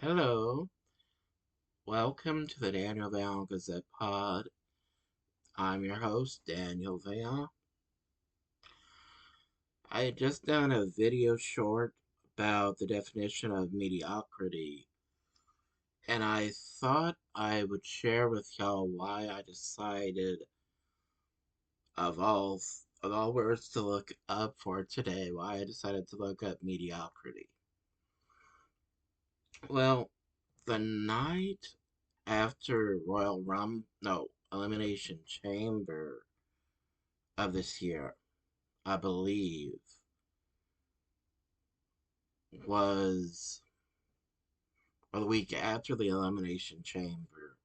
Hello, welcome to the Daniel Val Gazette Pod. I'm your host, Daniel Val. I had just done a video short about the definition of mediocrity, and I thought I would share with y'all why I decided of all words to look up for today, why I decided to look up mediocrity. Well, the night after Elimination Chamber of this year, I believe, was, or the week after the Elimination Chamber,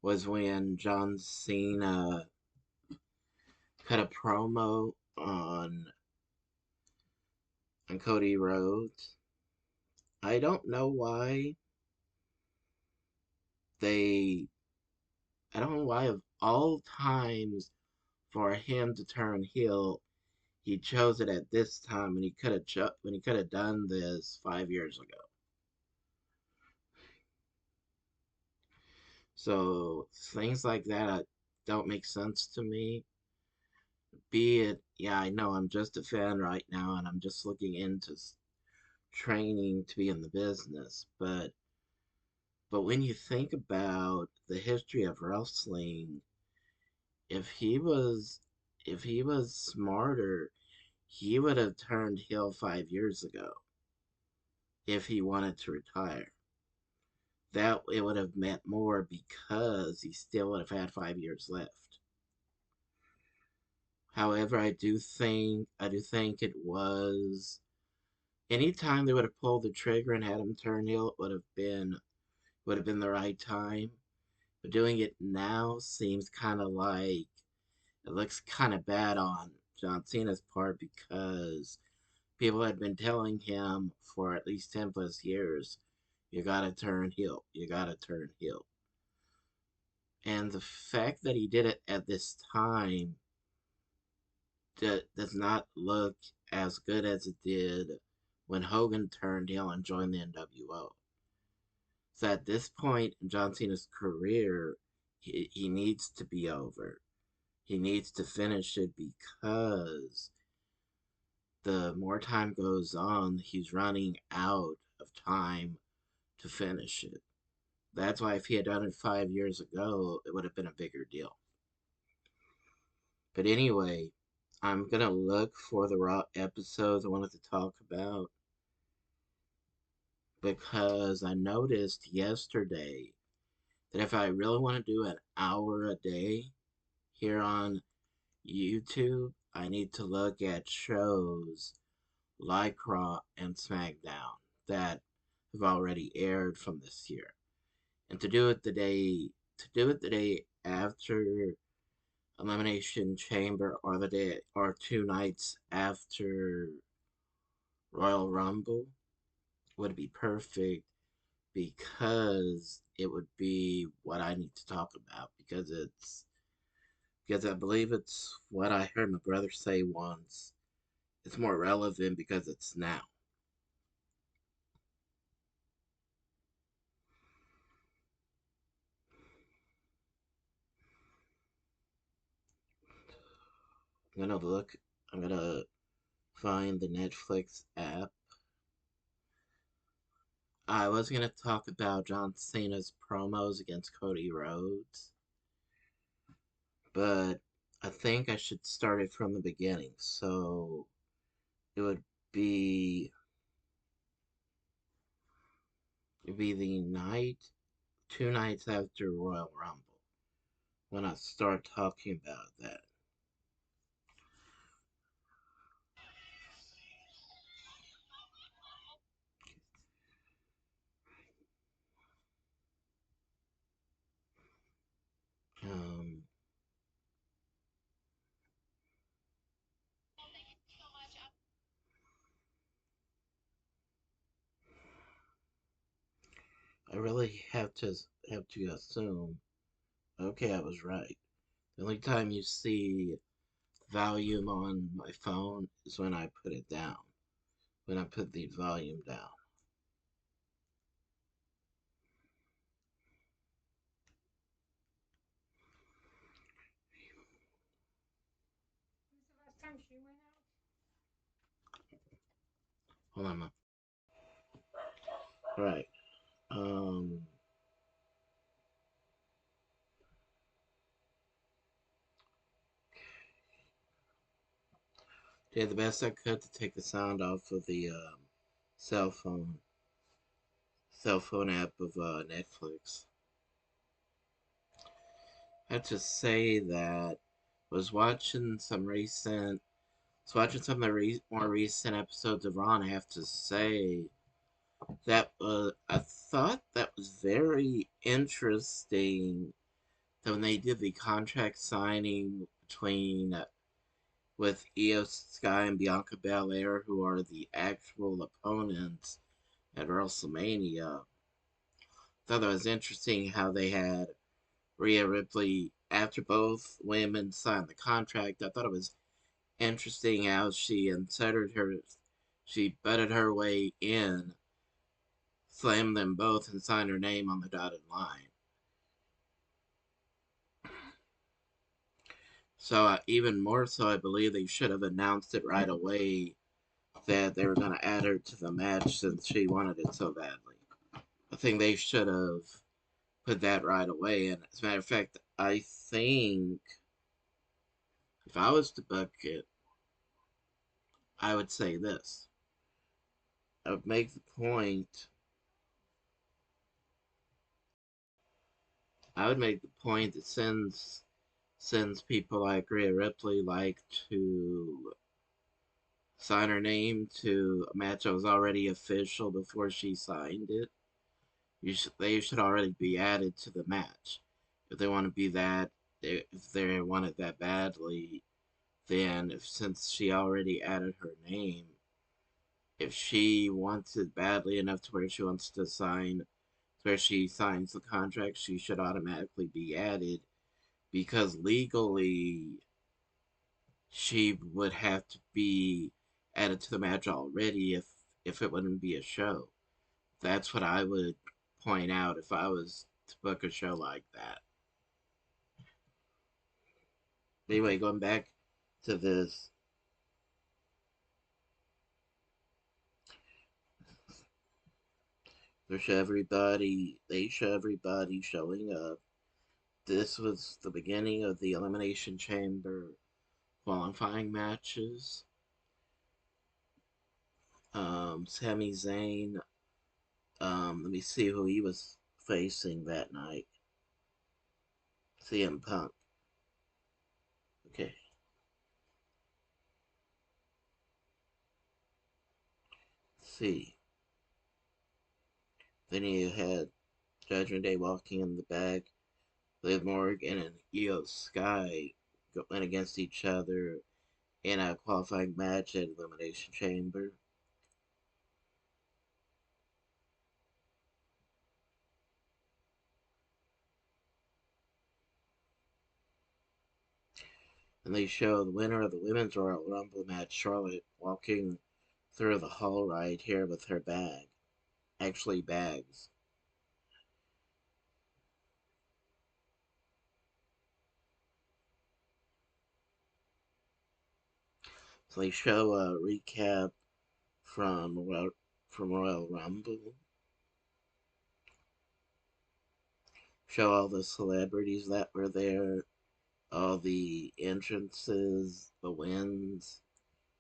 was when John Cena cut a promo on Cody Rhodes. I don't know why they, I don't know why of all times for him to turn heel, he chose it at this time when he could have done this 5 years ago. So things like that don't make sense to me. Be it, yeah, I know I'm just a fan right now and I'm just looking into training to be in the business, but when you think about the history of wrestling, if he was if he was smarter, he would have turned heel 5 years ago if he wanted to retire. That it would have meant more because he still would have had 5 years left. However, I do think it was anytime they would have pulled the trigger and had him turn heel, it would have been the right time. But doing it now seems kind of like it looks kind of bad on John Cena's part because people had been telling him for at least 10 plus years, you gotta turn heel, you gotta turn heel. And the fact that he did it at this time does not look as good as it did when Hogan turned heel and joined the NWO. So at this point in John Cena's career, he needs to be over. He needs to finish it because the more time goes on, he's running out of time to finish it. That's why if he had done it 5 years ago, it would have been a bigger deal. But anyway, I'm gonna look for the Raw episodes I wanted to talk about because I noticed yesterday that if I really want to do an hour a day here on YouTube, I need to look at shows like Raw and SmackDown that have already aired from this year. And to do it the day after Elimination Chamber or the day or 2 nights after Royal Rumble would be perfect because it would be what I need to talk about because I believe it's what I heard my brother say once. It's more relevant because it's now. I'm gonna look. I'm gonna find the Netflix app. I was gonna talk about John Cena's promos against Cody Rhodes, but I think I should start it from the beginning. So it would be the night, 2 nights after Royal Rumble when I start talking about that. Um, I really have to assume. Okay, I was right. The only time you see volume on my phone is when I put it down. When I put the volume down. Hold on. Right. Um. Did the best I could to take the sound off of the cell phone cell phone app of Netflix. I have to say that was watching some recent watching some of the more recent episodes of Raw, and I have to say that I thought that was very interesting. That when they did the contract signing between with Io Sky and Bianca Belair, who are the actual opponents at WrestleMania, I thought that was interesting how they had Rhea Ripley after both women signed the contract. I thought it was interesting how she butted her way in, slammed them both, and signed her name on the dotted line. So even more so, I believe they should have announced it right away that they were going to add her to the match since she wanted it so badly. I think they should have put that right away. And as a matter of fact, I think if I was to book it, I would say this. I would make the point. I would make the point that since people like Rhea Ripley like to sign her name to a match that was already official before she signed it, they should already be added to the match. If they want to be that, if they want it that badly, then since she already added her name, if she wants it badly enough to where she wants to sign, where she signs the contract, she should automatically be added because legally she would have to be added to the match already if it wouldn't be a show. That's what I would point out if I was to book a show like that. Anyway, going back to this, they show everybody showing up. This was the beginning of the Elimination Chamber qualifying matches. Sami Zayn. Let me see who he was facing that night. CM Punk. Okay. Let's see. Then you had Judgment Day walking in the back. Liv Morgan and Io Sky went against each other in a qualifying match at Elimination Chamber. And they show the winner of the Women's Royal Rumble match, Charlotte, walking through the hall right here with her bag. Actually, bags. So they show a recap from Royal Rumble. Show all the celebrities that were there, all the entrances, the wins,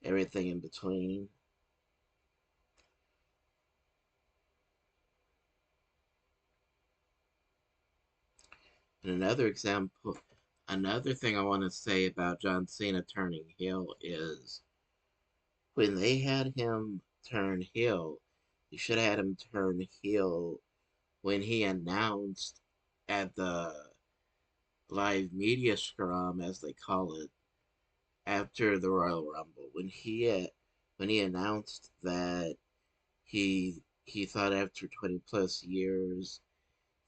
everything in between. And another thing I want to say about John Cena turning heel is when they had him turn heel, you should have had him turn heel when he announced at the live media scrum, as they call it, after the Royal Rumble. When he announced that he thought after 20 plus years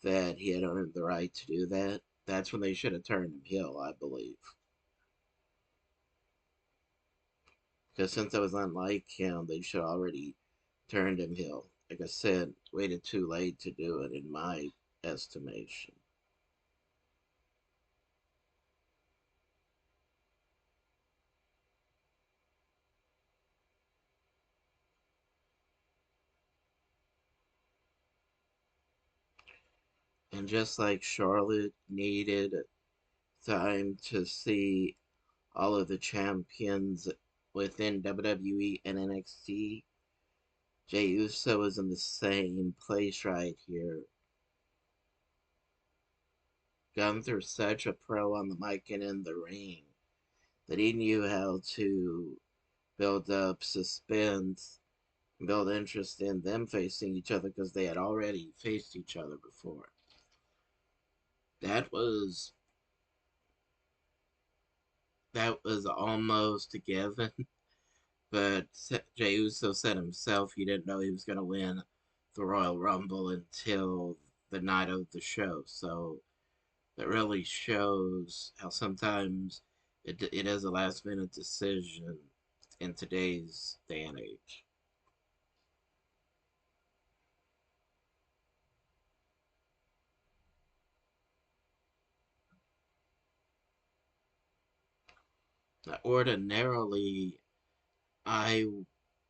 that he had earned the right to do that, that's when they should have turned him heel, I believe. Because since it was unlike him, they should already turned him heel. Like I said, waited too late to do it, in my estimation. And just like Charlotte needed time to see all of the champions within WWE and NXT, Jey Uso is in the same place right here. Gunther's such a pro on the mic and in the ring that he knew how to build up suspense, build interest in them facing each other because they had already faced each other before. That was that was almost a given, but Jey Uso said himself he didn't know he was going to win the Royal Rumble until the night of the show. So that really shows how sometimes it is a last minute decision in today's day and age. Now, ordinarily, I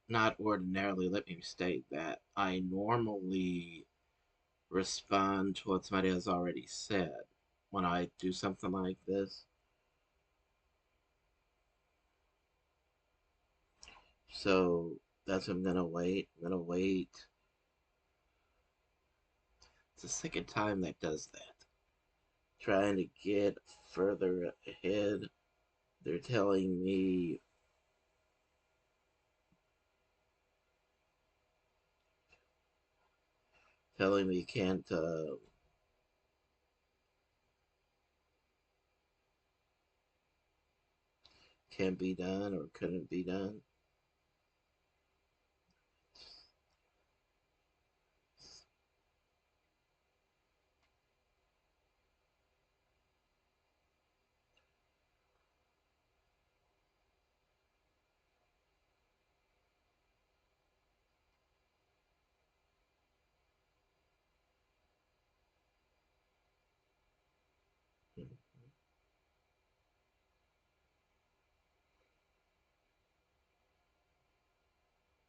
not ordinarily, let me state that I normally respond to what somebody has already said when I do something like this. So that's what I'm gonna wait. I'm gonna wait. It's the second time that does that. Trying to get further ahead. They're telling me can't be done or couldn't be done.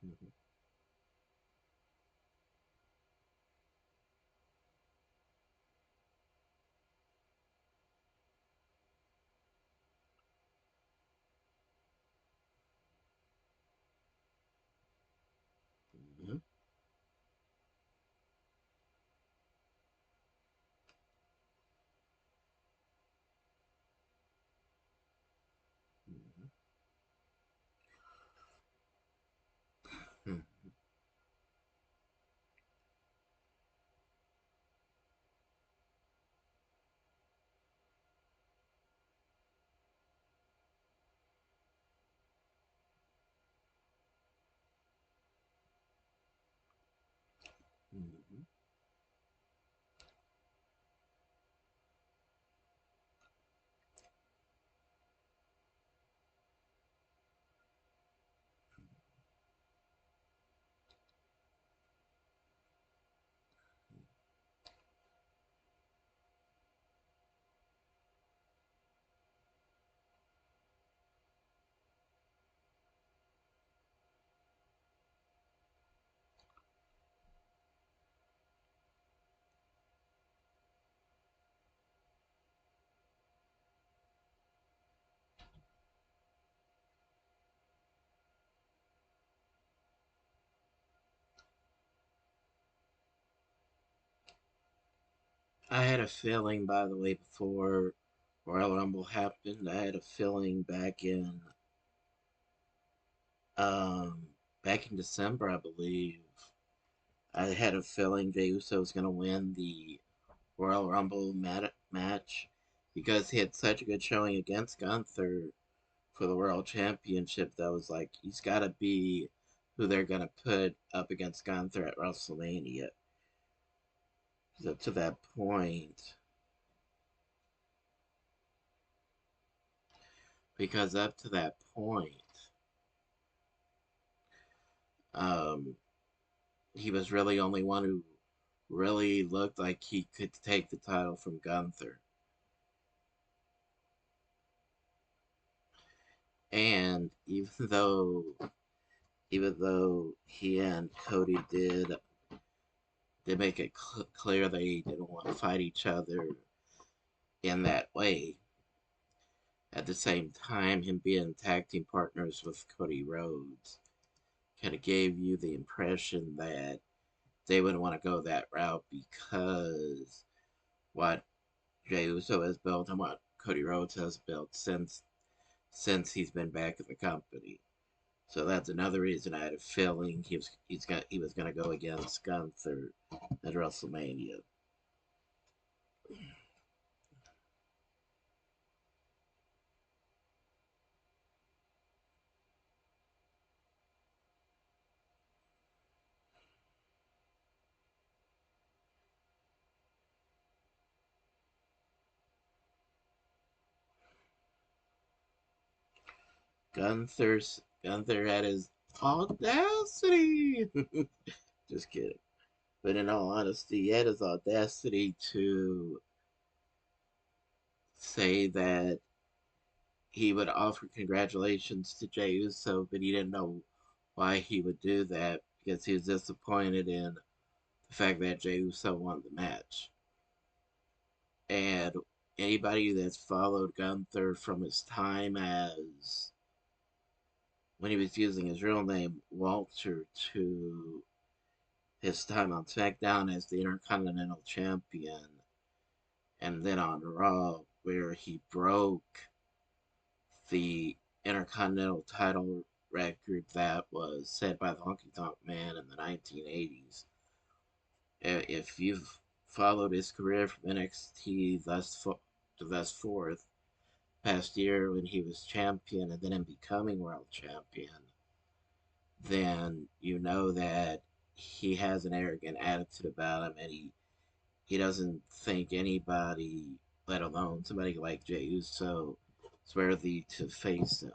Mm-hmm. Mm-hmm. Mm-hmm. I had a feeling, by the way, before Royal Rumble happened. I had a feeling um, back in December, I believe. I had a feeling Jey Uso was going to win the Royal Rumble match because he had such a good showing against Gunther for the World Championship. That was like he's got to be who they're going to put up against Gunther at WrestleMania. So to that point, because up to that point, um, he was really only one who really looked like he could take the title from Gunther. And even though he and Cody did they make it clear they didn't want to fight each other in that way. At the same time, him being tag team partners with Cody Rhodes kind of gave you the impression that they wouldn't want to go that route because what Jey Uso has built and what Cody Rhodes has built since he's been back in the company. So that's another reason I had a feeling he was gonna go against Gunther at WrestleMania. Gunther had his audacity. Just kidding. But in all honesty, he had his audacity to say that he would offer congratulations to Jey Uso, but he didn't know why he would do that because he was disappointed in the fact that Jey Uso won the match. And anybody that's followed Gunther from his time as when he was using his real name Walter to his time on SmackDown as the Intercontinental Champion, and then on Raw where he broke the Intercontinental title record that was set by the Honky Tonk Man in the 1980s. If you've followed his career from NXT to thus forth, past year when he was champion and then him becoming world champion, then you know that he has an arrogant attitude about him and he doesn't think anybody, let alone somebody like Jey Uso, is worthy to face him.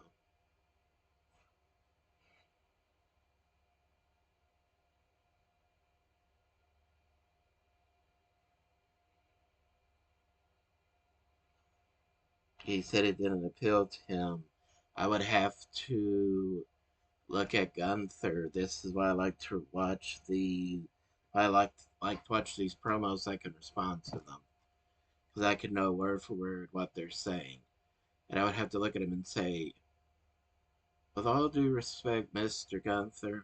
He said it didn't appeal to him. I would have to look at Gunther. This is why I like to watch I like to watch these promos. So I can respond to them because I can know word for word what they're saying, and I would have to look at him and say, with all due respect, Mister Gunther,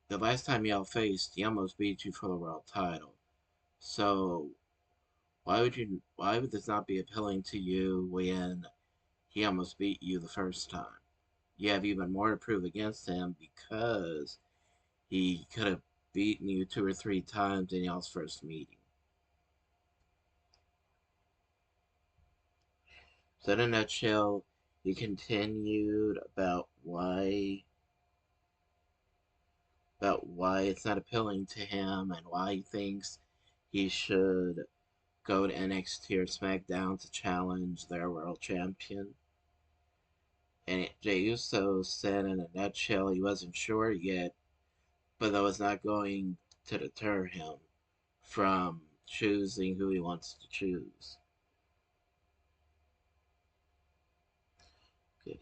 the last time y'all faced, he almost beat you for the world title. So why would this not be appealing to you when he almost beat you the first time? You have even more to prove against him because he could have beaten you two or three times in y'all's first meeting. So in a nutshell, he continued about why it's not appealing to him and why he thinks he should go to NXT or SmackDown to challenge their world champion. And Jey Uso said in a nutshell he wasn't sure yet, but that was not going to deter him from choosing who he wants to choose. Okay.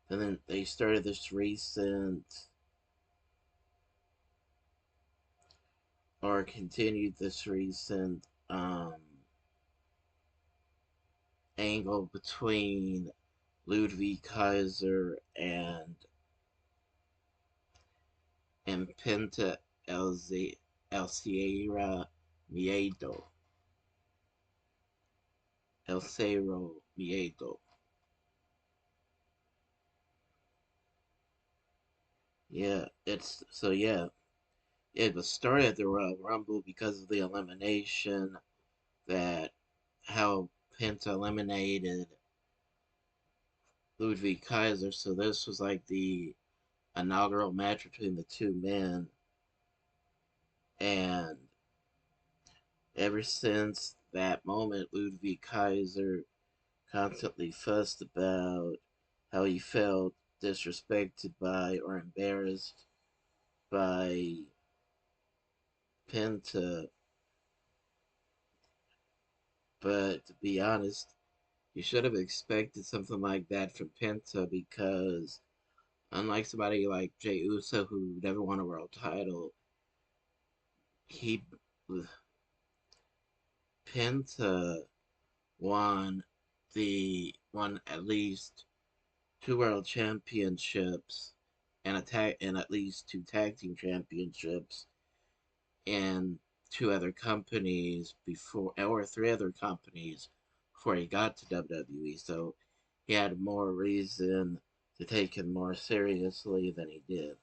And then they started this recent, or continued this recent angle between Ludwig Kaiser and Penta El Sierra Miedo. El Cerro Miedo. Yeah, it was started at the Royal Rumble because of the elimination that how Penta eliminated Ludwig Kaiser. So this was like the inaugural match between the two men, and ever since that moment, Ludwig Kaiser constantly fussed about how he felt disrespected by or embarrassed by Penta. But to be honest, you should have expected something like that from Penta because unlike somebody like Jey Uso who never won a world title, he Penta won at least two world championships and at least two tag team championships and two other companies before or three other companies before he got to WWE. So he had more reason to take him more seriously than he did.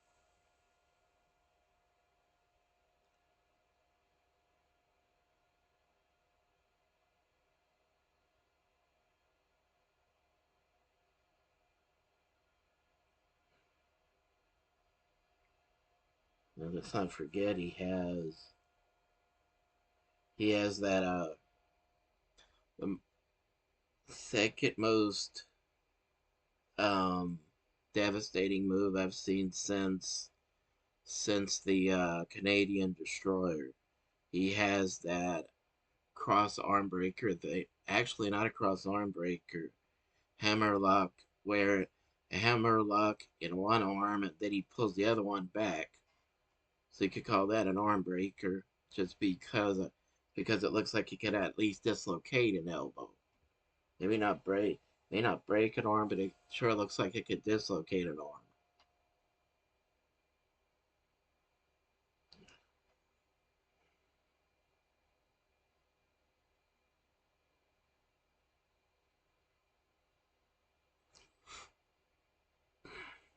And let's not forget he has that the second most um devastating move I've seen since the Canadian Destroyer. He has that cross arm breaker. They actually not a cross arm breaker, hammerlock, where a hammerlock in one arm and then he pulls the other one back. So you could call that an arm breaker, just because it looks like he could at least dislocate an elbow. Maybe not break, may not break an arm, but it sure looks like it could dislocate an arm.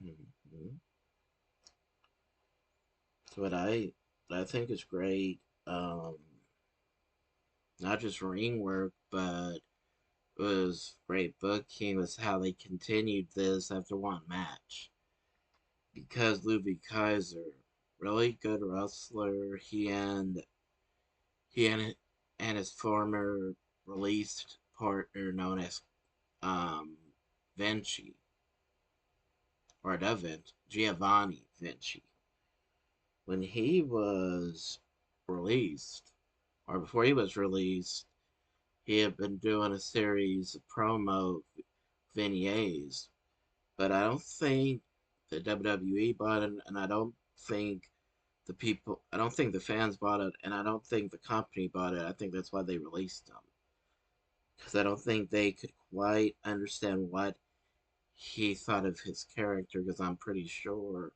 Mm-hmm. So what I think is great, not just ring work, but was great booking was how they continued this after one match. Because Ludwig Kaiser, really good wrestler, he and his former released partner known as um Vinci or Da Vinci, Giovanni Vinci. When he was released, or before he was released, he had been doing a series of promo vignettes, but I don't think the WWE bought it, and I don't think the fans bought it, and I don't think the company bought it. I think that's why they released them. Because I don't think they could quite understand what he thought of his character, because I'm pretty sure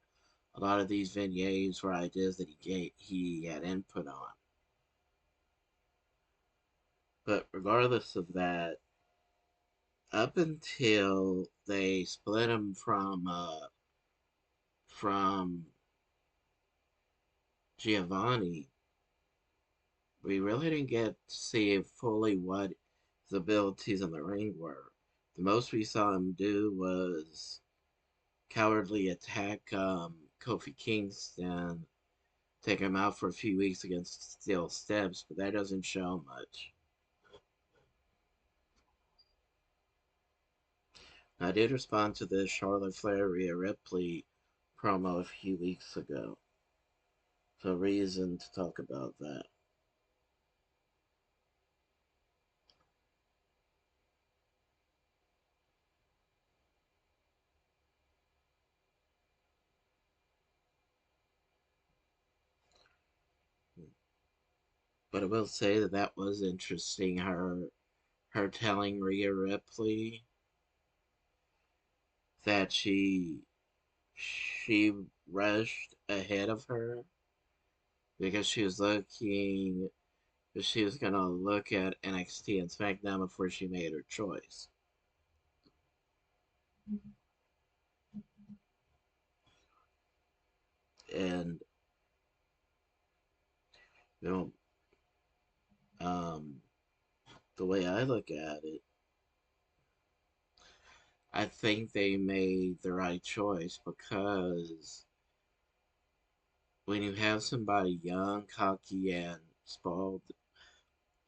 a lot of these vignettes were ideas that he had input on. But regardless of that, up until they split him from Giovanni, we really didn't get to see fully what his abilities in the ring were. The most we saw him do was cowardly attack Kofi Kingston, take him out for a few weeks against Steel Steps, but that doesn't show much. I did respond to the Charlotte Flair Rhea Ripley promo a few weeks ago, so reason to talk about that. But I will say that that was interesting. Her telling Rhea Ripley that she rushed ahead of her because she was gonna look at NXT and SmackDown before she made her choice. And you know, um, the way I look at it, I think they made the right choice because when you have somebody young, cocky, and spoiled,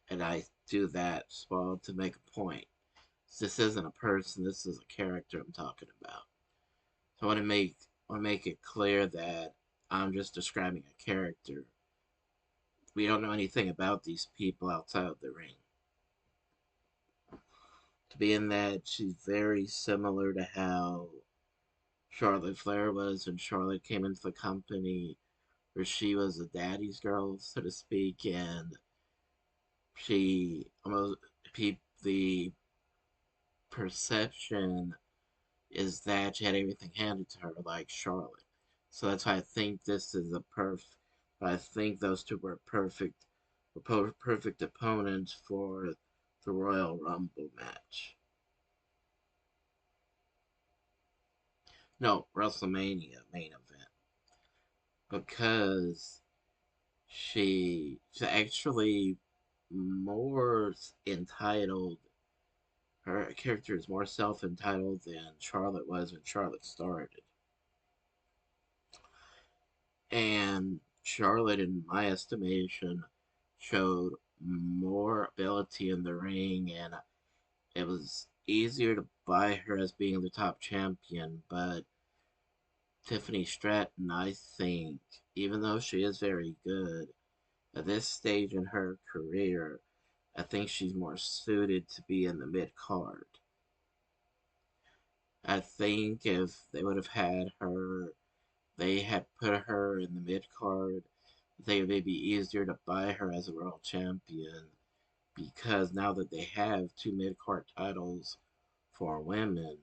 and I do that spoiled to make a point. This isn't a person. This is a character I'm talking about. So I want to make it clear that I'm just describing a character. We don't know anything about these people outside of the ring. To be in that she's very similar to how Charlotte Flair was when Charlotte came into the company, where she was a daddy's girl, so to speak, and she almost the perception is that she had everything handed to her, like Charlotte. So that's why I think this is a I think those two were perfect opponents for the Royal Rumble match. No, WrestleMania main event because she's actually more entitled. Her character is more self-entitled than Charlotte was when Charlotte started. And Charlotte, in my estimation, showed more ability in the ring, and it was easier to buy her as being the top champion. But Tiffany Stratton, I think, even though she is very good, at this stage in her career, I think she's more suited to be in the mid card. I think if they would have had her, they had put her in the mid card, they would be easier to buy her as a world champion because now that they have two mid card titles for women,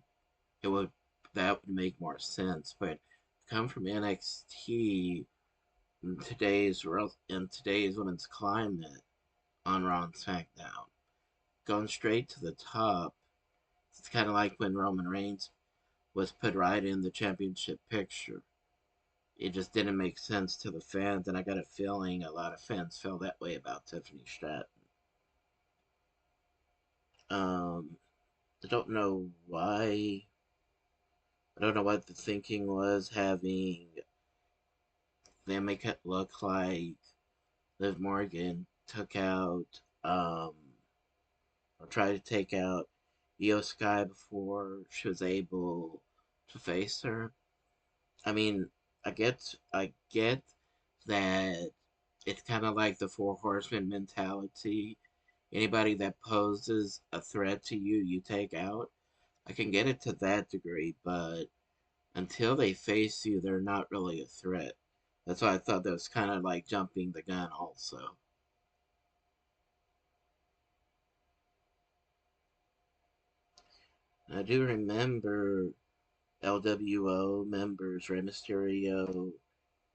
it would that would make more sense. But come from NXT in today's women's climate on Raw and SmackDown, going straight to the top. It's kind of like when Roman Reigns was put right in the championship picture. It just didn't make sense to the fans, and I got a feeling a lot of fans felt that way about Tiffany Stratton. Um, I don't know why. I don't know what the thinking was having them make it look like Liv Morgan took out or tried to take out Io Sky before she was able to face her. I mean, I get that it's kind of like the Four Horsemen mentality. Anybody that poses a threat to you, you take out. I can get it to that degree, but until they face you, they're not really a threat. That's why I thought that was kind of like jumping the gun, also. I do remember LWO members Rey Mysterio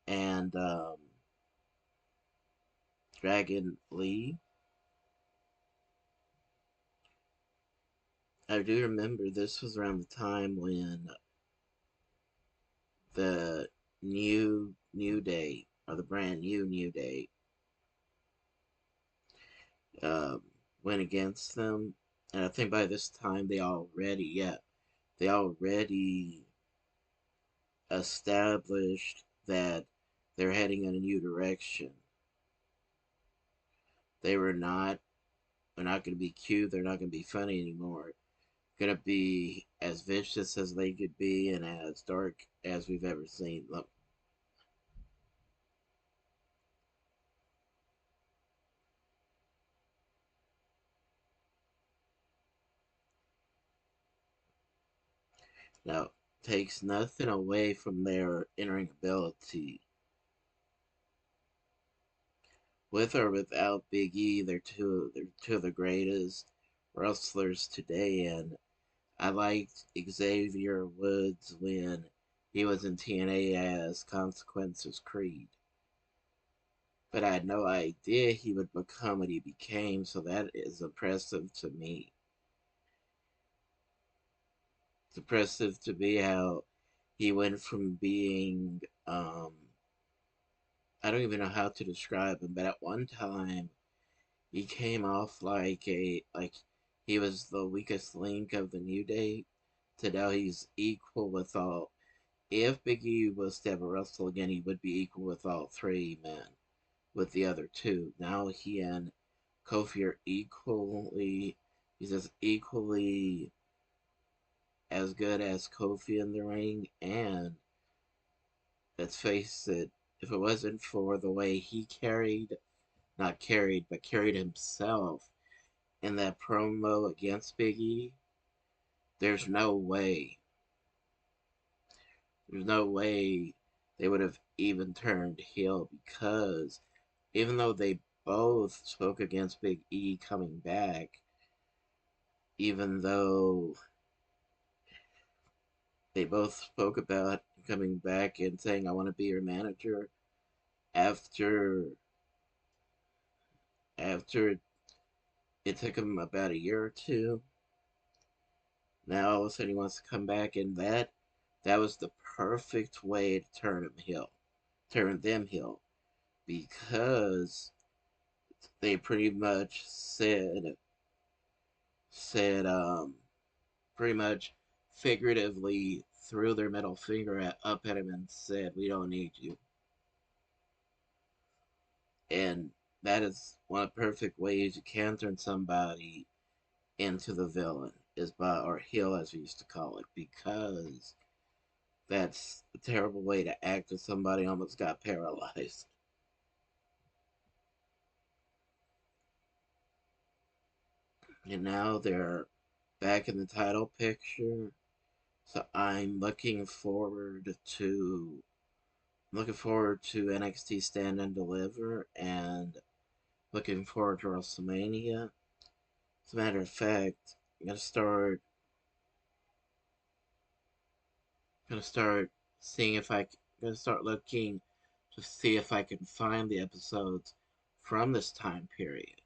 and Dragon Lee. I do remember this was around the time when the New Day or the brand New Day um, went against them, and I think by this time they already established that they're heading in a new direction. They were not they're not going to be cute. They're not going to be funny anymore. Going to be as vicious as they could be and as dark as we've ever seen them. Now, takes nothing away from their entering ability. With or without Big E, they're two of the greatest wrestlers today, and I liked Xavier Woods when he was in TNA as Consequences Creed. But I had no idea he would become what he became, so that is impressive to me. It's impressive to me how he went from being I don't even know how to describe him, but at one time he came off like he was the weakest link of the New Day to now he's equal with all. If Big E was to ever wrestle again, he would be equal with all three men, with the other two. Now he and Kofi are he's as equally as good as Kofi in the ring, and let's face it, if it wasn't for the way he not carried, but carried himself in that promo against Big E, there's no way, there's no way. they would have even turned heel because even though they both spoke against Big E coming back, even though they both spoke about coming back and saying, I want to be your manager, after after it took him about a year or two, now all of a sudden he wants to come back, and that was the perfect way to turn them heel, because they pretty much said pretty much figuratively threw their middle finger up at him and said, "We don't need you." And that is one of the perfect ways you can turn somebody into the villain, is by, or heel as we used to call it, because that's a terrible way to act if somebody almost got paralyzed. And now they're back in the title picture. So I'm looking forward to NXT Stand and Deliver, and looking forward to WrestleMania. As a matter of fact, I'm gonna start seeing if I gonna start looking to see if I can find the episodes from this time period,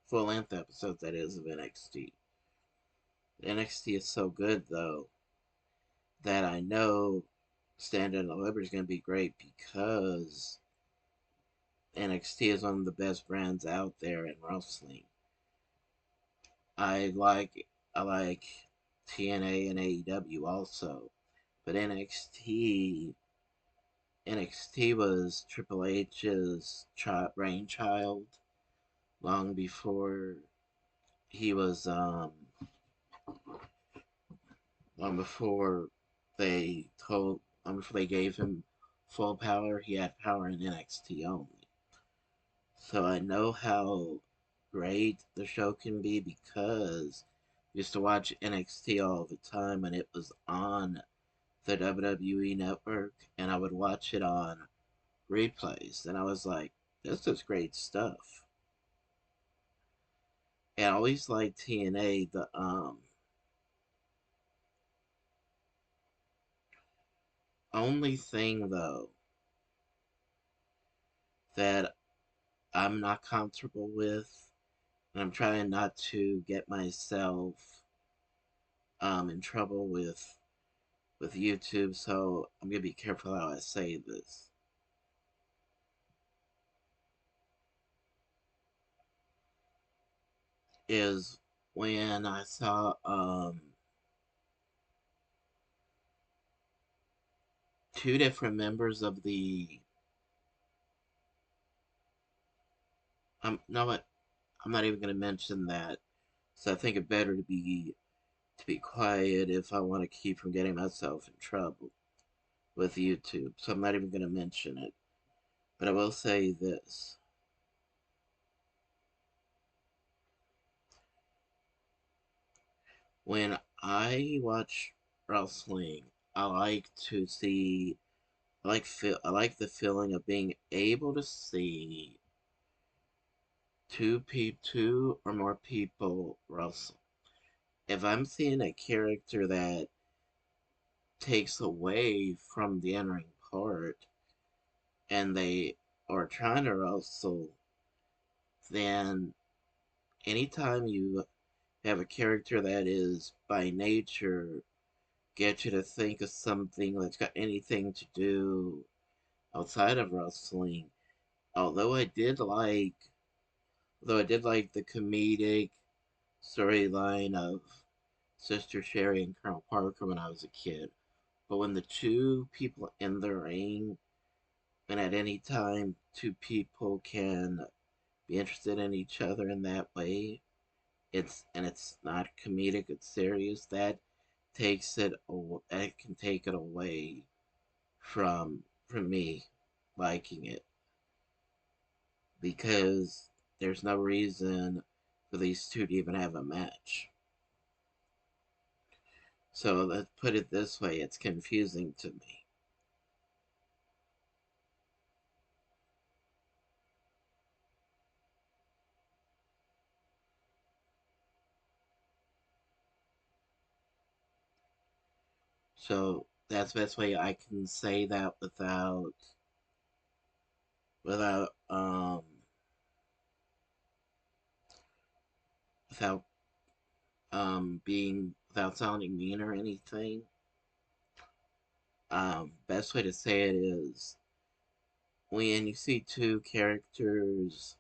full length episodes that is, of NXT. NXT is so good though that I know Stand and Deliver is gonna be great, because NXT is one of the best brands out there in wrestling. I like I like TNA and AEW also, but NXT was Triple H's brainchild long before he was long before long before they gave him full power. He had power in NXT only. So I know how great the show can be, because I used to watch NXT all the time when it was on the WWE network, and I would watch it on replays, and I was like, this is great stuff. And I always liked TNA. The only thing though that I'm not comfortable with, and I'm trying not to get myself in trouble with YouTube, so I'm gonna be careful how I say this, is when I saw two different members of the no, what, I'm not even gonna mention that. So I think it better to be quiet if I want to keep from getting myself in trouble with YouTube. So I'm not even gonna mention it. But I will say this. When I watch wrestling, I like to see I like the feeling of being able to see two or more people wrestle. If I'm seeing a character that takes away from the entering part, and they are trying to wrestle, then anytime you have a character that is by nature get you to think of something that's got anything to do outside of wrestling. Although I did like, Though I did like the comedic storyline of Sister Sherry and Colonel Parker when I was a kid, but when the two people in the ring, and at any time two people can be interested in each other in that way, it's not comedic, it's serious. That can take it away from me liking it, because there's no reason for these two to even have a match. So let's put it this way, it's confusing to me. So that's the best way I can say that without without being without sounding mean or anything. Best way to say it is when you see two characters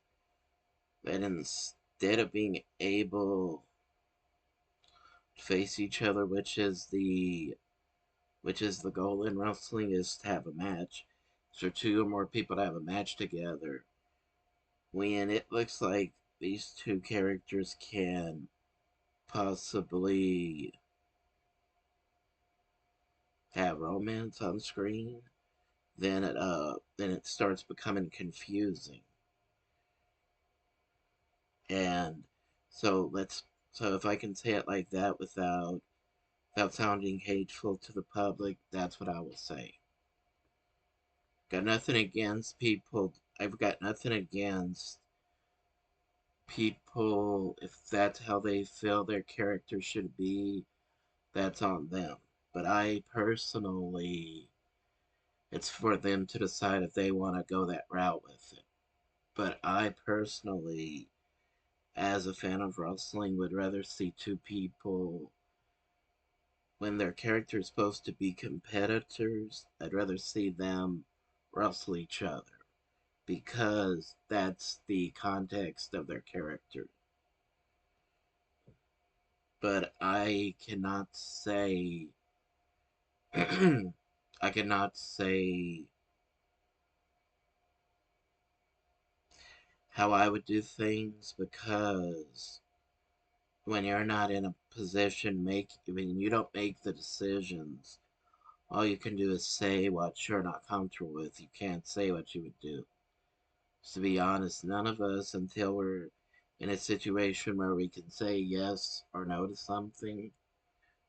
that instead of being able to face each other, which is the goal in wrestling, is to have a match. So two or more people to have a match together. When it looks like these two characters can possibly have romance on screen, then it starts becoming confusing. And so let's so if I can say it like that without sounding hateful to the public, that's what I will say. Got nothing against people. I've got nothing against people if that's how they feel their character should be. That's on them. But I personally, it's for them to decide if they want to go that route with it. But I personally, as a fan of wrestling, would rather see two people when their character is supposed to be competitors. I'd rather see them wrestle each other because that's the context of their character. But I cannot say I cannot say how I would do things because when you're not in a position when you don't make the decisions, all you can do is say what you're not comfortable with. You can't say what you would do. To be honest, none of us, until we're in a situation where we can say yes or no to something,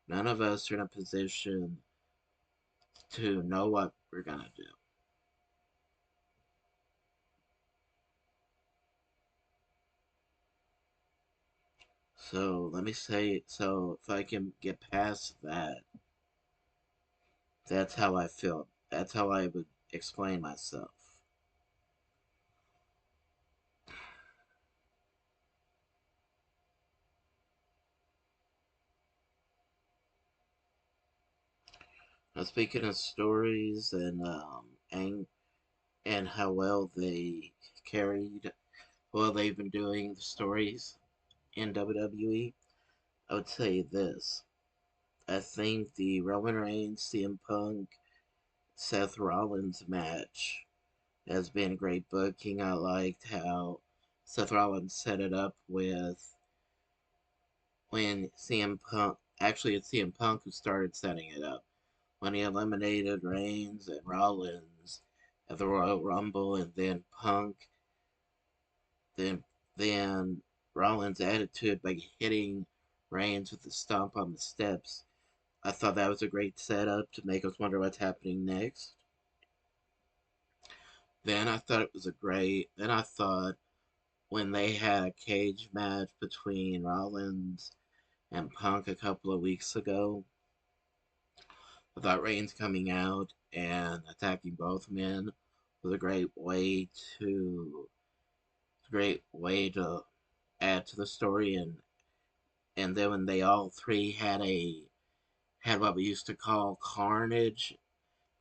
none of us are in a position to know what we're gonna do. So let me say, so if I can get past that, that's how I feel. That's how I would explain myself. Now, speaking of stories and how well they carried, well they've been doing the stories in WWE, I would say this. I think the Roman Reigns, CM Punk, Seth Rollins match has been great booking. I liked how Seth Rollins set it up with when CM Punk, actually it's CM Punk who started setting it up, when he eliminated Reigns and Rollins at the Royal Rumble, and then then then Rollins added to it by hitting Reigns with the stomp on the steps. I thought that was a great setup to make us wonder what's happening next. Then I thought it was a great. Then I thought when they had a cage match between Rollins and Punk a couple of weeks ago, I thought Reigns coming out and attacking both men was to a great way to add to the story. And then when they all three had what we used to call Carnage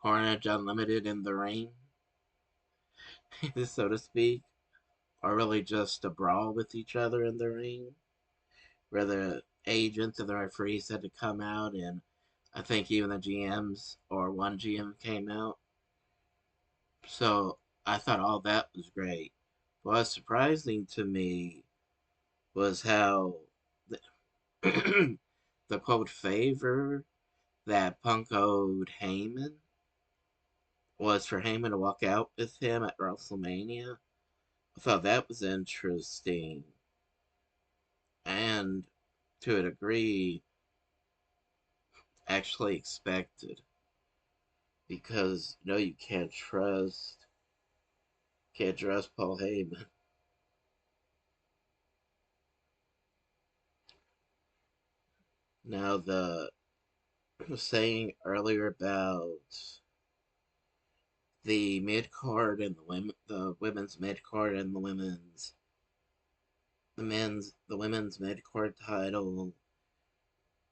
Unlimited in the ring, so to speak, or really just a brawl with each other in the ring, where the agents and the referees had to come out, and I think even the GMs or one GM came out. So I thought all that was great. What was surprising to me was how the, the quote favor that Punk owed Heyman was for Heyman to walk out with him at WrestleMania. I thought that was interesting and to a degree actually expected because you can't trust Paul Heyman. Now was saying earlier about the mid card and the women's mid card and the women's mid card title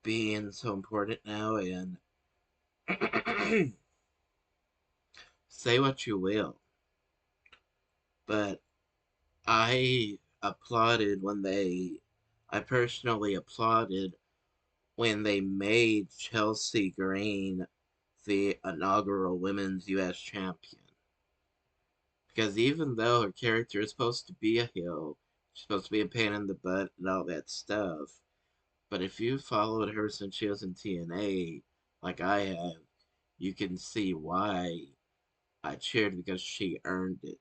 being so important now, and say what you will, but I applauded when I personally applauded when they made Chelsea Green the inaugural women's U.S. champion. Because even though her character is supposed to be a heel, she's supposed to be a pain in the butt and all that stuff, but if you followed her since she was in TNA, like I have, you can see why I cheered because she earned it.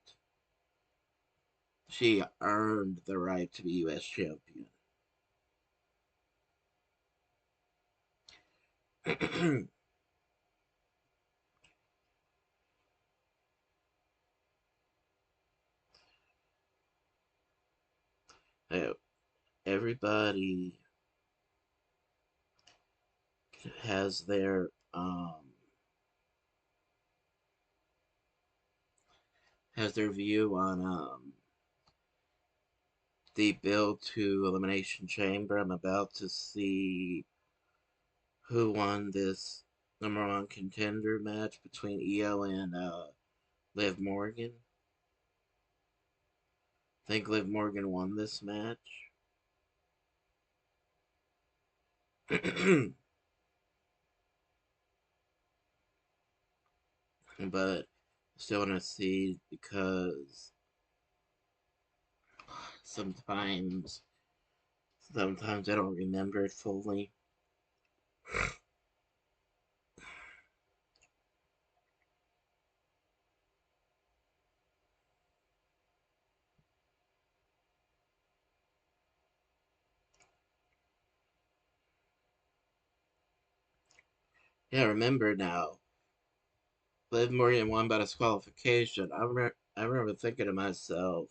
She earned the right to be U.S. champion. Everybody has their view on the build to Elimination Chamber. I'm about to see who won this number one contender match between Io and Liv Morgan. I think Liv Morgan won this match. But still want to see because sometimes sometimes I don't remember it fully. Yeah, I remember now. Liv Morgan won by disqualification. I remember thinking to myself,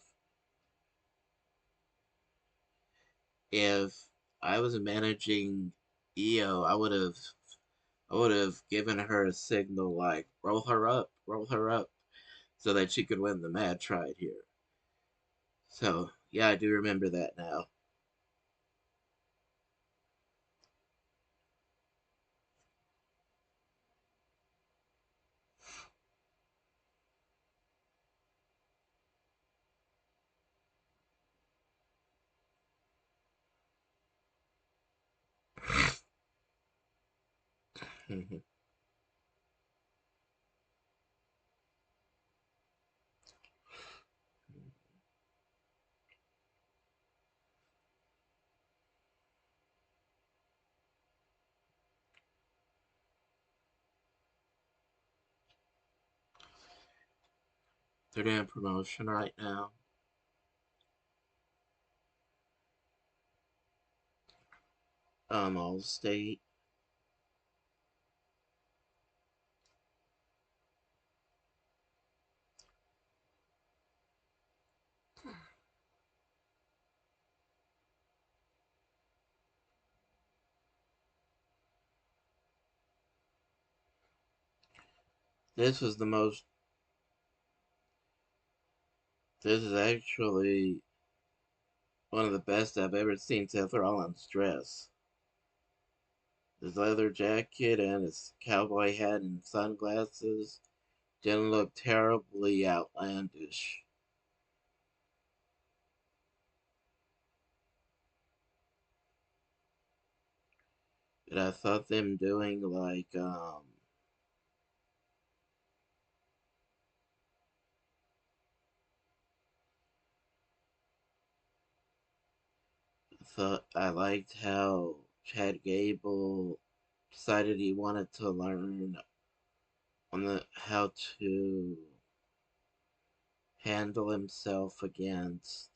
if I was managing Io, I would have given her a signal like roll her up, so that she could win the match right here. So yeah, I do remember that now. They're doing promotion right now. All state. This was the most. This is actually one of the best I've ever seen Seth Rollins dress. His leather jacket and his cowboy hat and sunglasses didn't look terribly outlandish. And I thought them doing like thought I liked how Chad Gable decided he wanted to learn on the how to handle himself against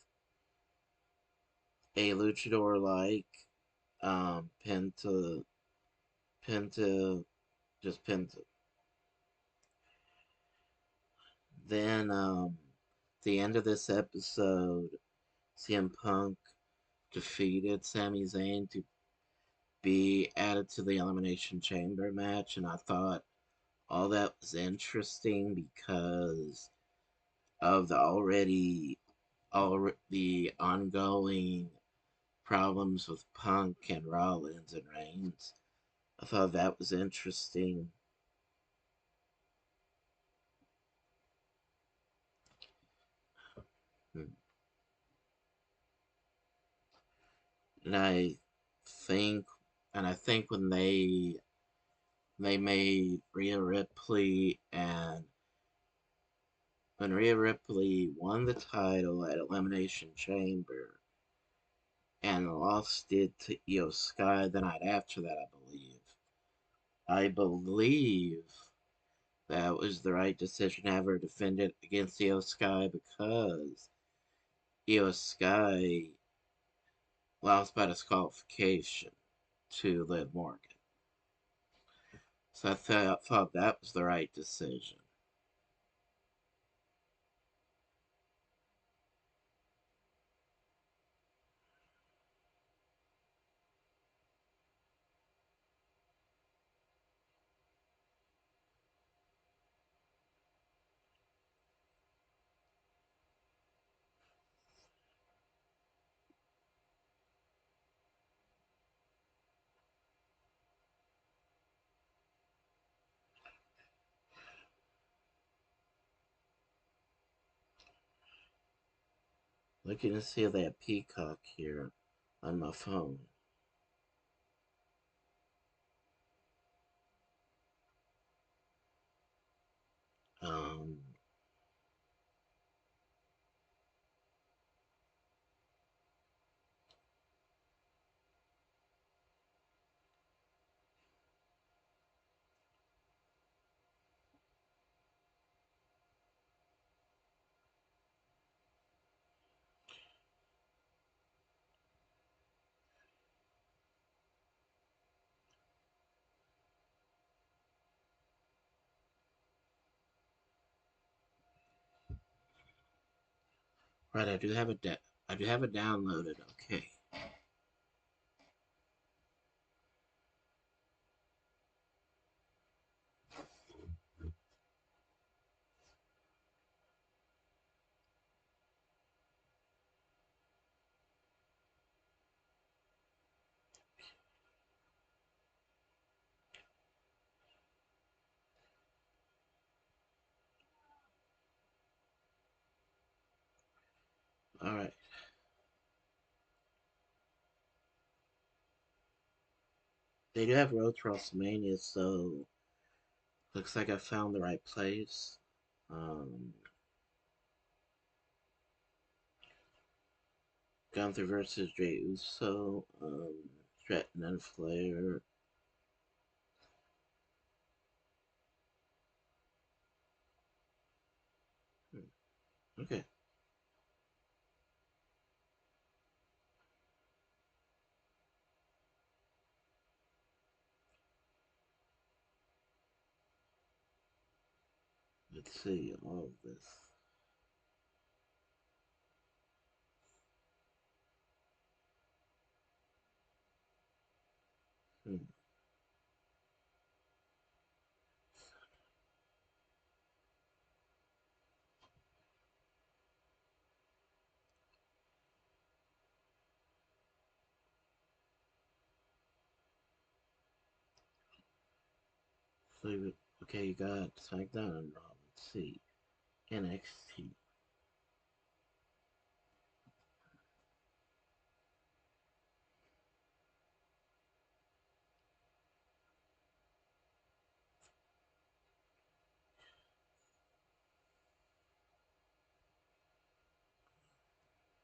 a luchador like Penta Penta just Penta. Then the end of this episode, CM Punk defeated Sami Zayn be added to the Elimination Chamber match, and I thought all that was interesting because of the ongoing problems with Punk and Rollins and Reigns. I thought that was interesting. Hmm. And think, I think when they made Rhea Ripley and when Rhea Ripley won the title at Elimination Chamber and lost it to Io Sky the night after that, I believe. I believe that was the right decision to have her defend it against Io Sky because Io Sky lost by disqualification to Liv Morgan. So thought that was the right decision. Looking to see if they have Peacock here on my phone. Um, right, I do have it downloaded. Okay. All right. They do have Road to WrestleMania, so looks like I found the right place. Um, Gunther versus Jey Uso, Stratton and Flair. Hmm, okay, let's see all of this. Hmm, okay, you got SmackDown and Raw. Let's see. NXT.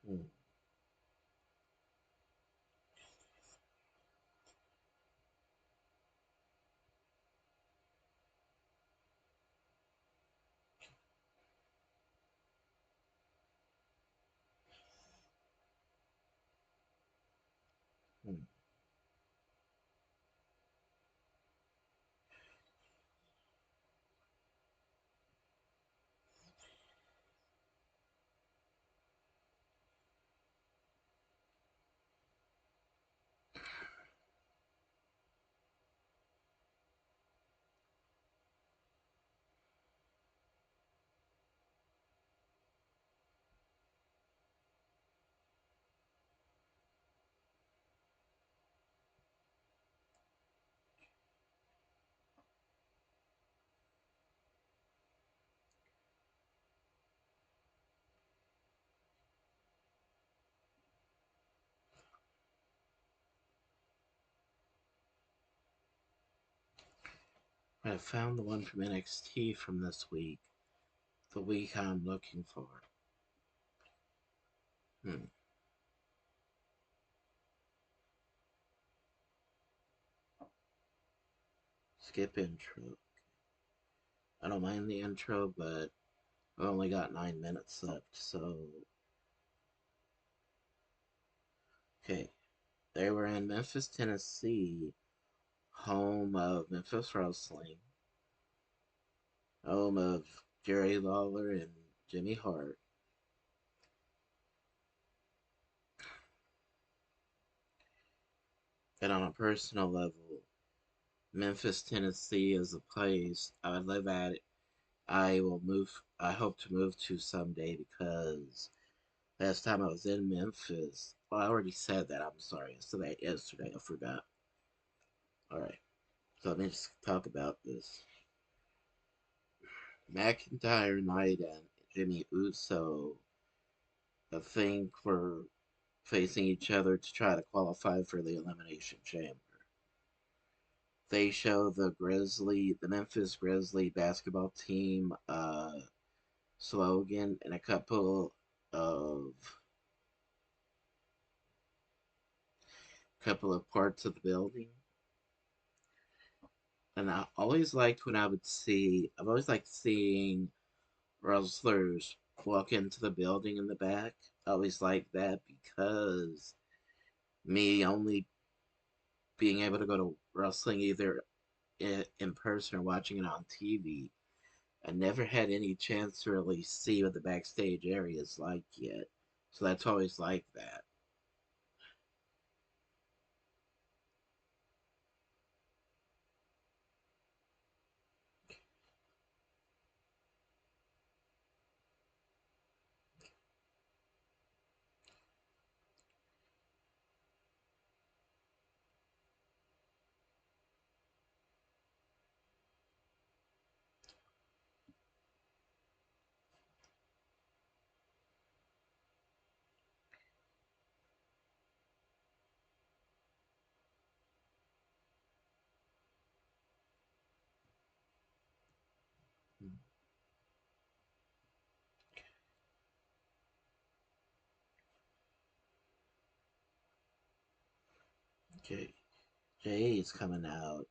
Hmm, hmm, I found the one from NXT from this week. The week I'm looking for. Hmm. Skip intro. I don't mind the intro, but I've only got 9 minutes left, so. Okay. They were in Memphis, Tennessee, home of Memphis Wrestling, home of Jerry Lawler and Jimmy Hart. And on a personal level, Memphis, Tennessee is a place I would live at. I will move. I hope to move to someday because last time I was in Memphis, well, I already said that. I'm sorry. I said that yesterday. I forgot. All right. So let me just talk about this. McIntyre, Knight, and Jimmy Uso, I think, were facing each other to try to qualify for the Elimination Chamber. They show the Memphis Grizzly basketball team slogan and a couple of parts of the building. And I always liked when I've always liked seeing wrestlers walk into the building in the back. I always liked that because me only being able to go to wrestling either in person or watching it on TV, I never had any chance to really see what the backstage area is like yet. So that's always like that. Okay, Jay is coming out.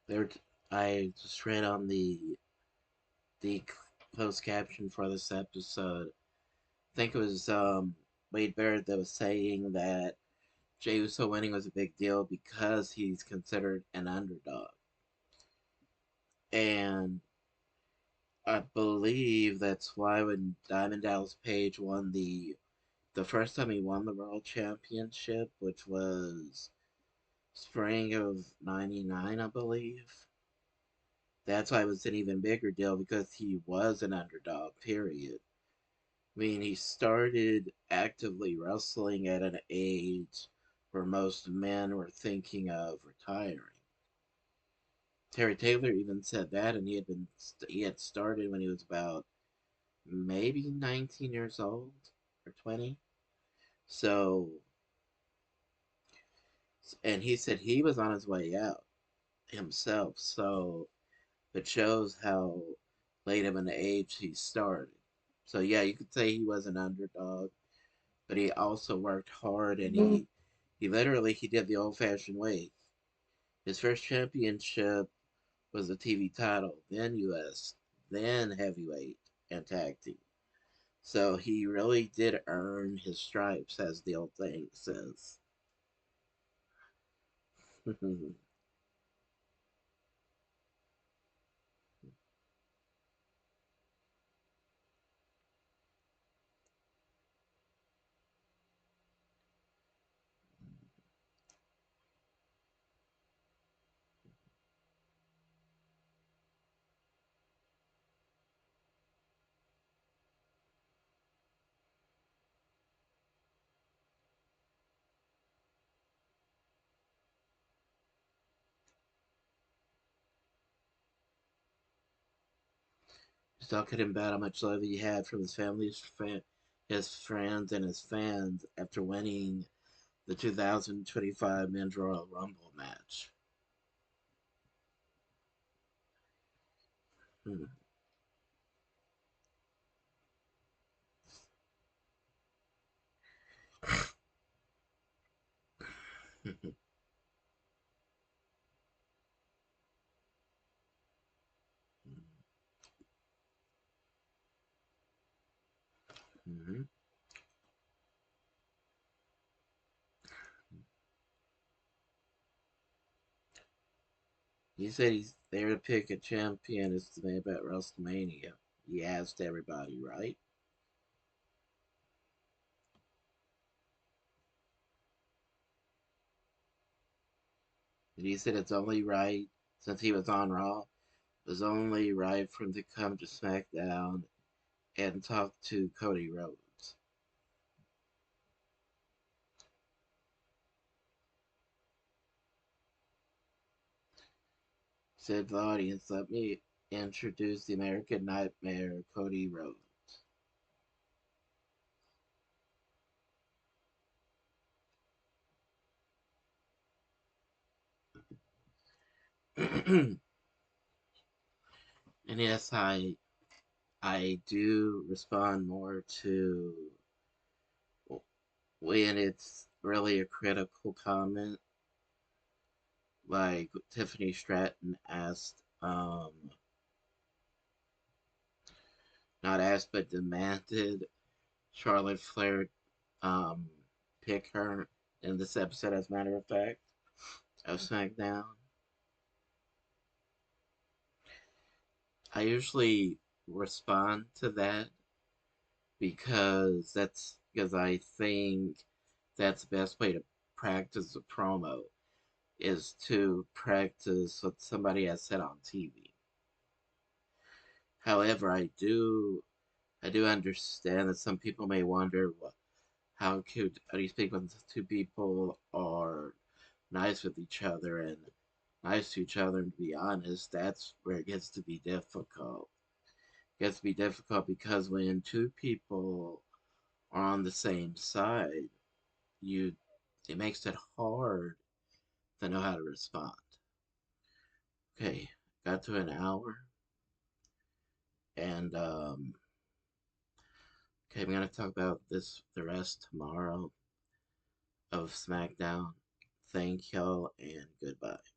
There, I just read on the post caption for this episode. I think it was Wade Barrett that was saying that Jey Uso winning was a big deal because he's considered an underdog, and I believe that's why when Diamond Dallas Page won the first time he won the World Championship, which was spring of '99, I believe. That's why it was an even bigger deal because he was an underdog, period. I mean, he started actively wrestling at an age where most men were thinking of retiring. Terry Taylor even said that, and he had started when he was about maybe 19 years old or 20. So, and he said he was on his way out himself. So it shows how late of an age he started. So yeah, you could say he was an underdog, but he also worked hard, and he literally he did the old fashioned way. His first championship was the TV title, then US, then heavyweight and tag team. So he really did earn his stripes, as the old thing says. He's talking about how much love he had from his family, his friends, and his fans after winning the 2025 Men's Royal Rumble match. Hmm. Mhm. He said he's there to pick a champion as to about WrestleMania. He asked everybody, right? And he said it's only right, since he was on Raw, it was only right for him to come to SmackDown and talk to Cody Rhodes. Said the audience, let me introduce the American Nightmare, Cody Rhodes. And yes, I do respond more to when it's really a critical comment, like Tiffany Stratton asked, not asked but demanded Charlotte Flair um, pick her in this episode, as a matter of fact, of SmackDown. I usually respond to that because I think that's the best way to practice a promo is to practice what somebody has said on TV. However, I do understand that some people may wonder how do you speak when two people are nice with each other and nice to each other, and to be honest, that's where it gets to be difficult. It gets to be difficult because when two people are on the same side, you it makes it hard to know how to respond. Okay, got to an hour, and okay, I'm gonna talk about this the rest tomorrow of SmackDown. Thank y'all and goodbye.